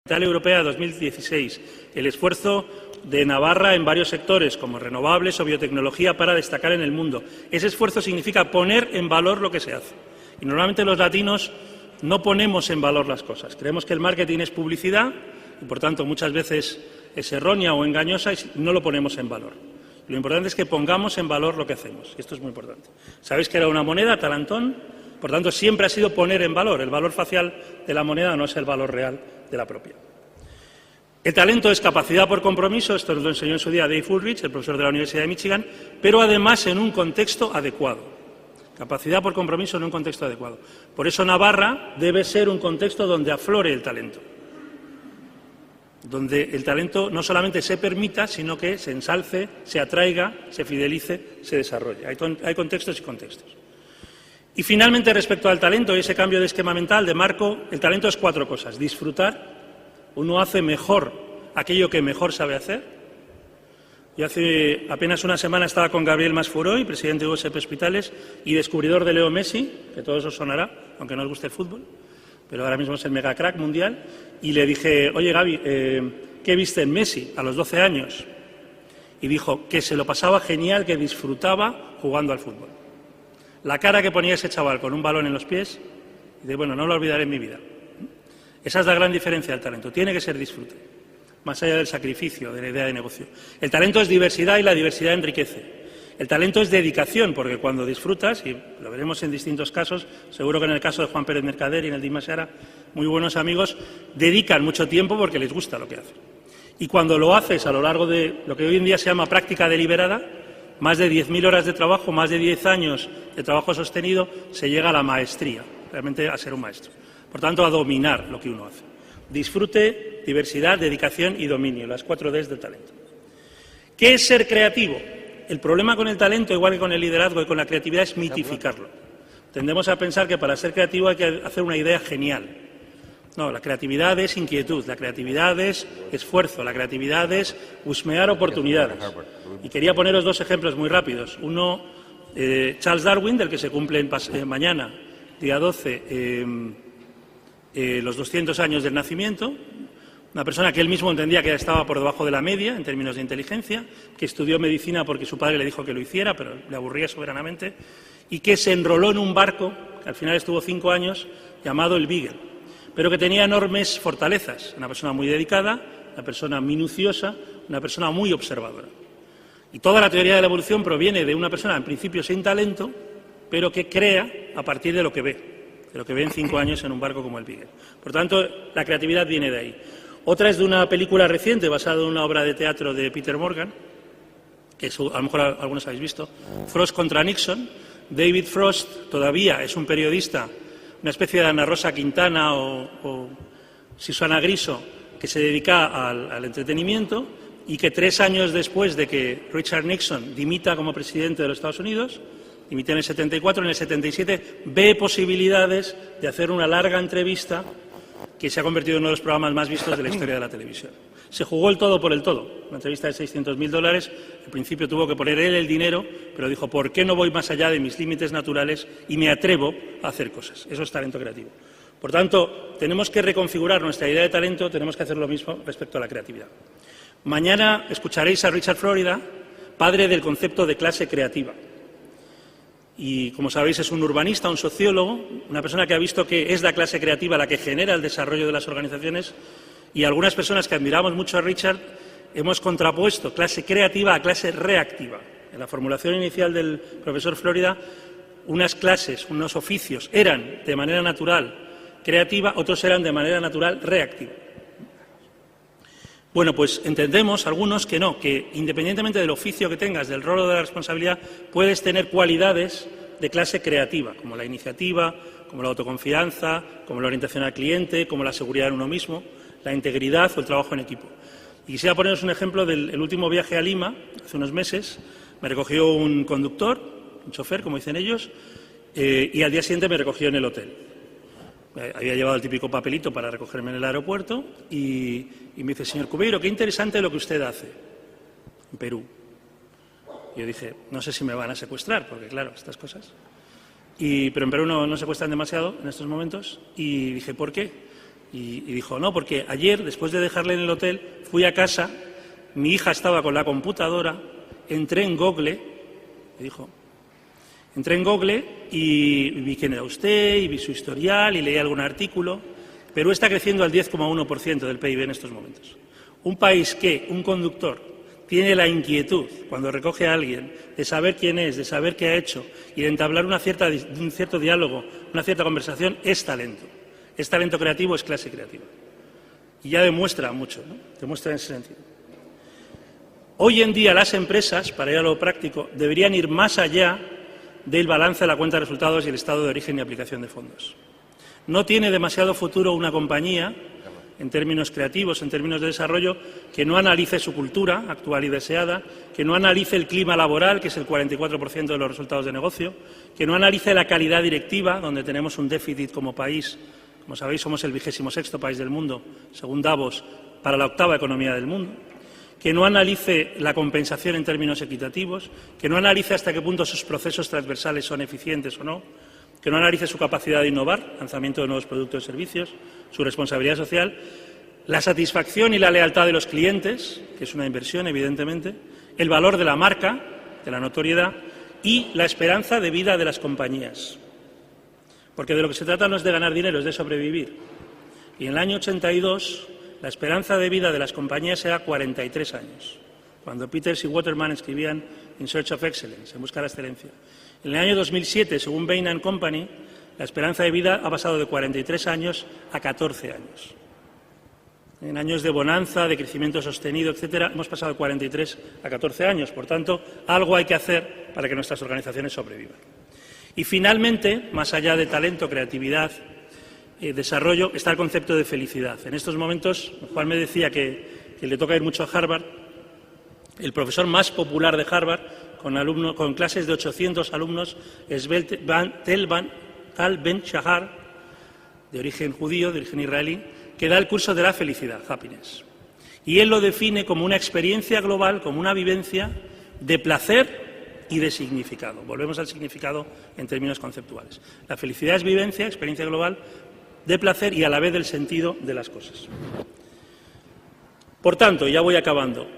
Europea 2016, el esfuerzo de Navarra en varios sectores, como renovables o biotecnología, para destacar en el mundo. Ese esfuerzo significa poner en valor lo que se hace. Y normalmente los latinos no ponemos en valor las cosas. Creemos que el marketing es publicidad y, por tanto, muchas veces es errónea o engañosa y no lo ponemos en valor. Lo importante es que pongamos en valor lo que hacemos. Esto es muy importante. Sabéis que era una moneda, talantón, por tanto, siempre ha sido poner en valor. El valor facial de la moneda no es el valor real de la propia. El talento es capacidad por compromiso, esto nos lo enseñó en su día Dave Ulrich, el profesor de la Universidad de Michigan, pero además en un contexto adecuado. Capacidad por compromiso en un contexto adecuado. Por eso Navarra debe ser un contexto donde aflore el talento. Donde el talento no solamente se permita, sino que se ensalce, se atraiga, se fidelice, se desarrolle. Hay contextos y contextos. Y finalmente, respecto al talento y ese cambio de esquema mental, de marco, el talento es 4 cosas. Disfrutar, uno hace mejor aquello que mejor sabe hacer. Yo hace apenas una semana estaba con Gabriel Masfuroy, presidente de USP Hospitales y descubridor de Leo Messi, que todo eso sonará, aunque no os guste el fútbol, pero ahora mismo es el mega crack mundial, y le dije, oye Gaby, ¿qué viste en Messi a los 12 años? Y dijo que se lo pasaba genial, que disfrutaba jugando al fútbol. La cara que ponía ese chaval con un balón en los pies, y de bueno, no lo olvidaré en mi vida. Esa es la gran diferencia del talento, tiene que ser disfrute, más allá del sacrificio, de la idea de negocio. El talento es diversidad y la diversidad enriquece. El talento es dedicación, porque cuando disfrutas, y lo veremos en distintos casos, seguro que en el caso de Juan Pérez Mercader y en el de Imasara, muy buenos amigos, dedican mucho tiempo porque les gusta lo que hacen. Y cuando lo haces a lo largo de lo que hoy en día se llama práctica deliberada, más de 10.000 horas de trabajo, más de 10 años de trabajo sostenido, se llega a la maestría, realmente a ser un maestro. Por tanto, a dominar lo que uno hace. Disfrute, diversidad, dedicación y dominio, las 4 Ds del talento. ¿Qué es ser creativo? El problema con el talento, igual que con el liderazgo y con la creatividad, es mitificarlo. Tendemos a pensar que para ser creativo hay que hacer una idea genial. No, la creatividad es inquietud, la creatividad es esfuerzo, la creatividad es husmear oportunidades. Y quería poneros 2 ejemplos muy rápidos. Uno, Charles Darwin, del que se cumplen mañana, día 12, los 200 años del nacimiento. Una persona que él mismo entendía que estaba por debajo de la media en términos de inteligencia, que estudió medicina porque su padre le dijo que lo hiciera, pero le aburría soberanamente, y que se enroló en un barco, que al final estuvo 5 años, llamado el Beagle, pero que tenía enormes fortalezas. Una persona muy dedicada, una persona minuciosa, una persona muy observadora. Y toda la teoría de la evolución proviene de una persona, en principio sin talento, pero que crea a partir de lo que ve en 5 años en un barco como el Beagle. Por tanto, la creatividad viene de ahí. Otra es de una película reciente basada en una obra de teatro de Peter Morgan, que a lo mejor algunos habéis visto, Frost contra Nixon. David Frost todavía es un periodista, una especie de Ana Rosa Quintana o Susana Griso, que se dedica al entretenimiento y que 3 años después de que Richard Nixon dimita como presidente de los Estados Unidos, dimite en el 74, en el 77 ve posibilidades de hacer una larga entrevista que se ha convertido en uno de los programas más vistos de la historia de la televisión. Se jugó el todo por el todo. Una entrevista de $600.000. Al principio tuvo que poner él el dinero, pero dijo, ¿por qué no voy más allá de mis límites naturales y me atrevo a hacer cosas? Eso es talento creativo. Por tanto, tenemos que reconfigurar nuestra idea de talento, tenemos que hacer lo mismo respecto a la creatividad. Mañana escucharéis a Richard Florida, padre del concepto de clase creativa. Y, como sabéis, es un urbanista, un sociólogo, una persona que ha visto que es la clase creativa la que genera el desarrollo de las organizaciones, y algunas personas que admiramos mucho a Richard hemos contrapuesto clase creativa a clase reactiva. En la formulación inicial del profesor Florida, unas clases, unos oficios eran de manera natural creativa, otros eran de manera natural reactiva. Bueno, pues entendemos algunos que no, que independientemente del oficio que tengas, del rol o de la responsabilidad, puedes tener cualidades de clase creativa, como la iniciativa, como la autoconfianza, como la orientación al cliente, como la seguridad en uno mismo, la integridad o el trabajo en equipo. Y quisiera poneros un ejemplo del último viaje a Lima, hace unos meses. Me recogió un conductor, un chofer, como dicen ellos, y al día siguiente me recogió en el hotel. Había llevado el típico papelito para recogerme en el aeropuerto y me dice, señor Cubeiro, qué interesante lo que usted hace en Perú. Y yo dije, no sé si me van a secuestrar, porque claro, estas cosas. Pero en Perú no secuestran demasiado en estos momentos. Y dije, ¿por qué? Y dijo, no, porque ayer, después de dejarle en el hotel, fui a casa, mi hija estaba con la computadora, entré en Google, me dijo, entré en Google y vi quién era usted, y vi su historial, y leí algún artículo. Perú está creciendo al 10,1% del PIB en estos momentos. Un país que un conductor tiene la inquietud, cuando recoge a alguien, de saber quién es, de saber qué ha hecho y de entablar un cierto diálogo, una cierta conversación, es talento. Es talento creativo, es clase creativa. Y ya demuestra mucho, ¿no? Demuestra en ese sentido. Hoy en día las empresas, para ir a lo práctico, deberían ir más allá del balance de la cuenta de resultados y el estado de origen y aplicación de fondos. No tiene demasiado futuro una compañía, en términos creativos, en términos de desarrollo, que no analice su cultura actual y deseada, que no analice el clima laboral, que es el 44% de los resultados de negocio, que no analice la calidad directiva, donde tenemos un déficit como país. Como sabéis, somos el 26º país del mundo, según Davos, para la 8ª economía del mundo. Que no analice la compensación en términos equitativos, que no analice hasta qué punto sus procesos transversales son eficientes o no, que no analice su capacidad de innovar, lanzamiento de nuevos productos y servicios, su responsabilidad social, la satisfacción y la lealtad de los clientes, que es una inversión, evidentemente, el valor de la marca, de la notoriedad, y la esperanza de vida de las compañías. Porque de lo que se trata no es de ganar dinero, es de sobrevivir. Y en el año 82, la esperanza de vida de las compañías era 43 años, cuando Peters y Waterman escribían In Search of Excellence, en busca de la excelencia. En el año 2007, según Bain & Company, la esperanza de vida ha pasado de 43 años a 14 años. En años de bonanza, de crecimiento sostenido, etcétera, hemos pasado de 43 a 14 años. Por tanto, algo hay que hacer para que nuestras organizaciones sobrevivan. Y, finalmente, más allá de talento, creatividad, desarrollo, está el concepto de felicidad. En estos momentos, Juan me decía que le toca ir mucho a Harvard. El profesor más popular de Harvard, con clases de 800 alumnos, es Tal Ben-Shahar, de origen judío, de origen israelí, que da el curso de la felicidad, happiness. Y él lo define como una experiencia global, como una vivencia de placer y de significado. Volvemos al significado en términos conceptuales. La felicidad es vivencia, experiencia global, de placer y a la vez del sentido de las cosas. Por tanto, ya voy acabando.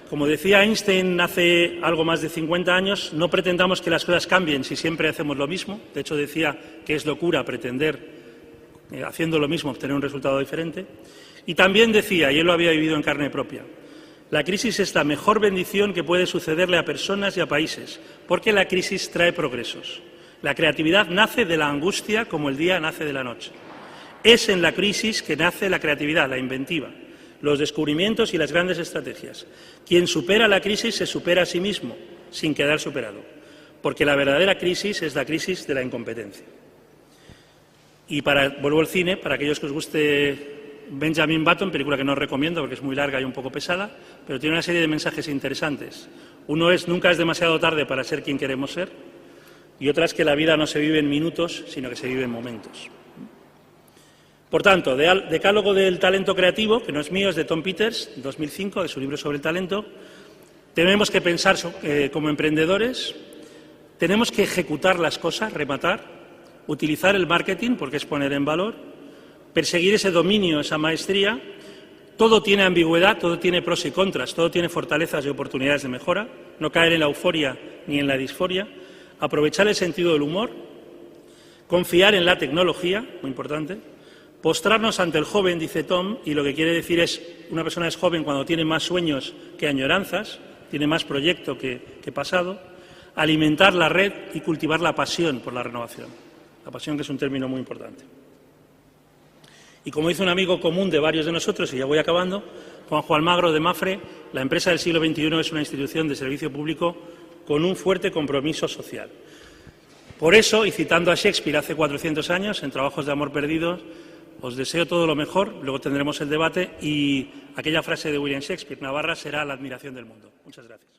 Como decía Einstein hace algo más de 50 años, no pretendamos que las cosas cambien si siempre hacemos lo mismo. De hecho, decía que es locura pretender, haciendo lo mismo, obtener un resultado diferente. Y también decía, y él lo había vivido en carne propia, la crisis es la mejor bendición que puede sucederle a personas y a países, porque la crisis trae progresos. La creatividad nace de la angustia como el día nace de la noche. Es en la crisis que nace la creatividad, la inventiva, los descubrimientos y las grandes estrategias. Quien supera la crisis se supera a sí mismo, sin quedar superado, porque la verdadera crisis es la crisis de la incompetencia. Y vuelvo al cine, para aquellos que os guste Benjamin Button, película que no os recomiendo porque es muy larga y un poco pesada, pero tiene una serie de mensajes interesantes. Uno es, nunca es demasiado tarde para ser quien queremos ser, y otra es que la vida no se vive en minutos, sino que se vive en momentos. Por tanto, decálogo del talento creativo, que no es mío, es de Tom Peters, 2005, de su libro sobre el talento. Tenemos que pensar como emprendedores, tenemos que ejecutar las cosas, rematar, utilizar el marketing, porque es poner en valor, perseguir ese dominio, esa maestría. Todo tiene ambigüedad, todo tiene pros y contras, todo tiene fortalezas y oportunidades de mejora, no caer en la euforia ni en la disforia, aprovechar el sentido del humor, confiar en la tecnología, muy importante, postrarnos ante el joven, dice Tom, y lo que quiere decir es, una persona es joven cuando tiene más sueños que añoranzas, tiene más proyecto que pasado, alimentar la red y cultivar la pasión por la renovación. La pasión, que es un término muy importante. Y como dice un amigo común de varios de nosotros, y ya voy acabando, Juanjo Almagro de Mafre, la empresa del siglo XXI es una institución de servicio público con un fuerte compromiso social. Por eso, y citando a Shakespeare hace 400 años, en Trabajos de amor perdidos, os deseo todo lo mejor, luego tendremos el debate y aquella frase de William Shakespeare, Navarra será la admiración del mundo. Muchas gracias.